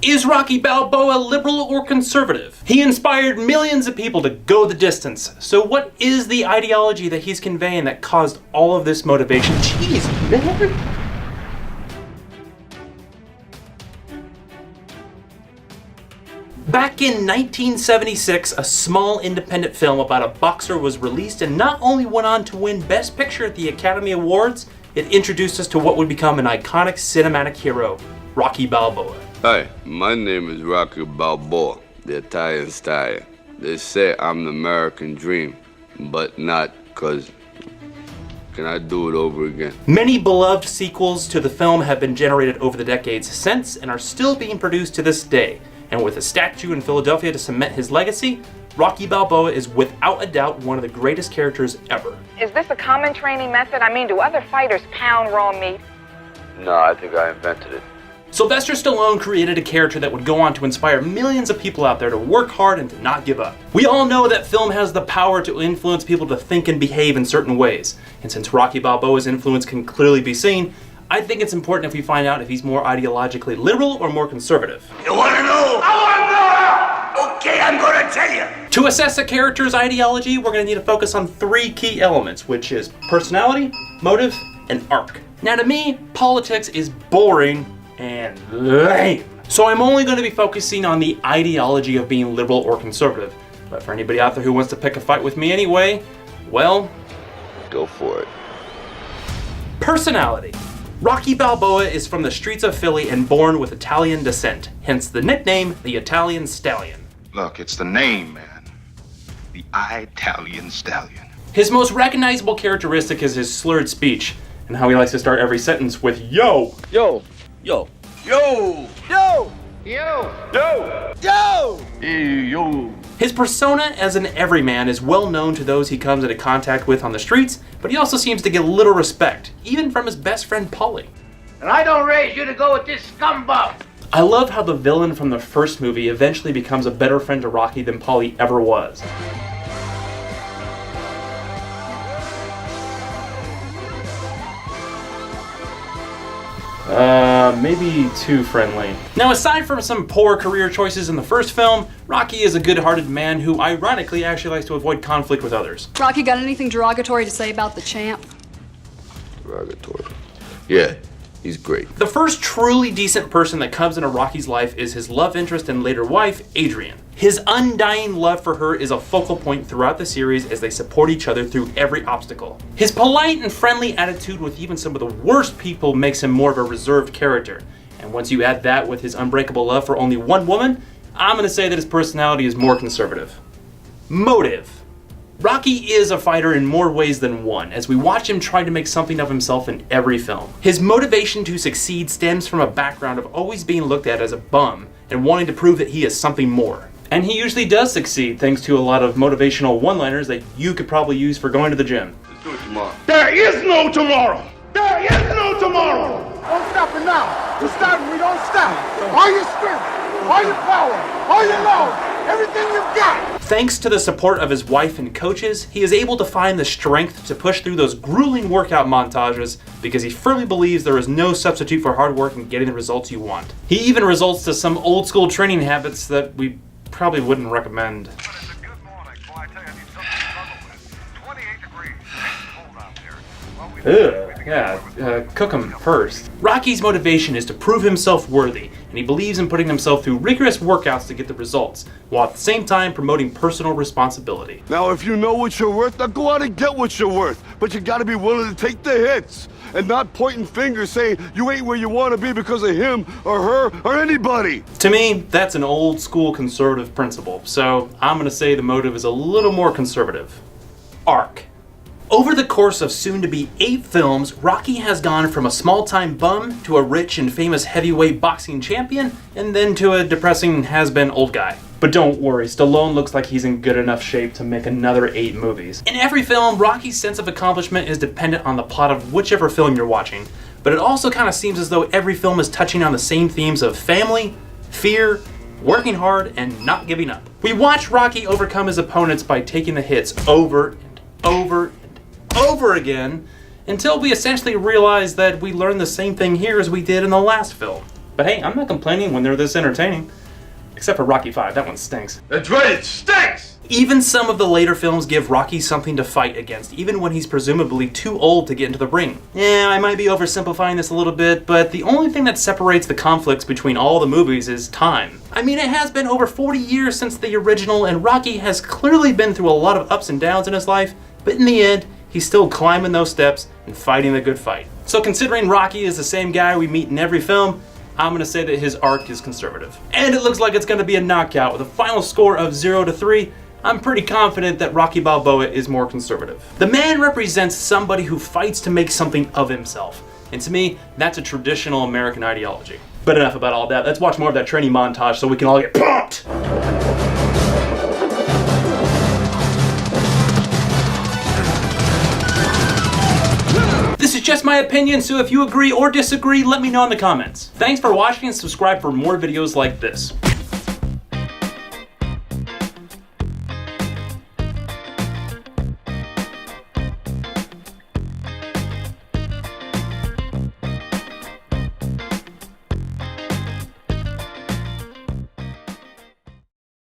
Is Rocky Balboa liberal or conservative? He inspired millions of people to go the distance. So what is the ideology that he's conveying that caused all of this motivation? Jeez, man. Back in 1976, a small independent film about a boxer was released and not only went on to win Best Picture at the Academy Awards, it introduced us to what would become an iconic cinematic hero, Rocky Balboa. Hi, my name is Rocky Balboa, the Italian stallion. They say I'm the American dream, but not, cause can I do it over again? Many beloved sequels to the film have been generated over the decades since and are still being produced to this day. And with a statue in Philadelphia to cement his legacy, Rocky Balboa is without a doubt one of the greatest characters ever. Is this a common training method? I mean, do other fighters pound raw meat? No, I think I invented it. Sylvester Stallone created a character that would go on to inspire millions of people out there to work hard and to not give up. We all know that film has the power to influence people to think and behave in certain ways. And since Rocky Balboa's influence can clearly be seen, I think it's important if we find out if he's more ideologically liberal or more conservative. You wanna know? I wanna know! Okay, I'm gonna tell you. To assess a character's ideology, we're gonna need to focus on three key elements, which is personality, motive, and arc. Now to me, politics is boring and lame. So I'm only gonna be focusing on the ideology of being liberal or conservative. But for anybody out there who wants to pick a fight with me anyway, well, Go for it. personality. Rocky Balboa is from the streets of Philly and born with Italian descent, hence the nickname, the Italian Stallion. Look, it's the name, man. The Italian Stallion. His most recognizable characteristic is his slurred speech, and how he likes to start every sentence with yo. Yo, yo, yo, yo, yo, yo, yo, yo. His persona as an everyman is well known to those he comes into contact with on the streets, but he also seems to get little respect, even from his best friend Paulie. And I don't raise you to go with this scumbag. I love how the villain from the first movie eventually becomes a better friend to Rocky than Paulie ever was. Maybe too friendly. Now, aside from some poor career choices in the first film, Rocky is a good-hearted man who ironically actually likes to avoid conflict with others. Rocky, got anything derogatory to say about the champ? Derogatory. Yeah, he's great. The first truly decent person that comes into Rocky's life is his love interest and later wife, Adrian. His undying love for her is a focal point throughout the series as they support each other through every obstacle. His polite and friendly attitude with even some of the worst people makes him more of a reserved character. And once you add that with his unbreakable love for only one woman, I'm gonna say that his personality is more conservative. Motive. Rocky is a fighter in more ways than one, as we watch him try to make something of himself in every film. His motivation to succeed stems from a background of always being looked at as a bum and wanting to prove that he is something more. And he usually does succeed thanks to a lot of motivational one-liners that you could probably use for going to the gym. Let's do it tomorrow. There is no tomorrow! There is no tomorrow! Don't stop it now! We start and we don't stop! All your strength, all your power, all your love, everything you've got! Thanks to the support of his wife and coaches, he is able to find the strength to push through those grueling workout montages because he firmly believes there is no substitute for hard work and getting the results you want. He even resorts to some old school training habits that we probably wouldn't recommend. Cook them first. Rocky's motivation is to prove himself worthy, and he believes in putting himself through rigorous workouts to get the results, while at the same time promoting personal responsibility. Now, if you know what you're worth, now go out and get what you're worth. But you gotta be willing to take the hits, and not pointing fingers saying you ain't where you wanna be because of him, or her, or anybody. To me, that's an old school conservative principle, so I'm gonna say the motive is a little more conservative. Arc. Over the course of soon-to-be 8 films, Rocky has gone from a small-time bum to a rich and famous heavyweight boxing champion, and then to a depressing has-been old guy. But don't worry, Stallone looks like he's in good enough shape to make another 8 movies. In every film, Rocky's sense of accomplishment is dependent on the plot of whichever film you're watching, but it also kind of seems as though every film is touching on the same themes of family, fear, working hard, and not giving up. We watch Rocky overcome his opponents by taking the hits over and over again until we essentially realize that we learned the same thing here as we did in the last film. But hey, I'm not complaining when they're this entertaining. Except for Rocky V, that one stinks. That's right, it stinks! Even some of the later films give Rocky something to fight against, even when he's presumably too old to get into the ring. Yeah, I might be oversimplifying this a little bit, but the only thing that separates the conflicts between all the movies is time. I mean, it has been over 40 years since the original, and Rocky has clearly been through a lot of ups and downs in his life, but in the end, he's still climbing those steps and fighting the good fight. So considering Rocky is the same guy we meet in every film, I'm gonna say that his arc is conservative. And it looks like it's gonna be a knockout with a final score of 0-3. I'm pretty confident that Rocky Balboa is more conservative. The man represents somebody who fights to make something of himself. And to me, that's a traditional American ideology. But enough about all that. Let's watch more of that training montage so we can all get pumped! This is just my opinion, so if you agree or disagree, let me know in the comments. Thanks for watching and subscribe for more videos like this.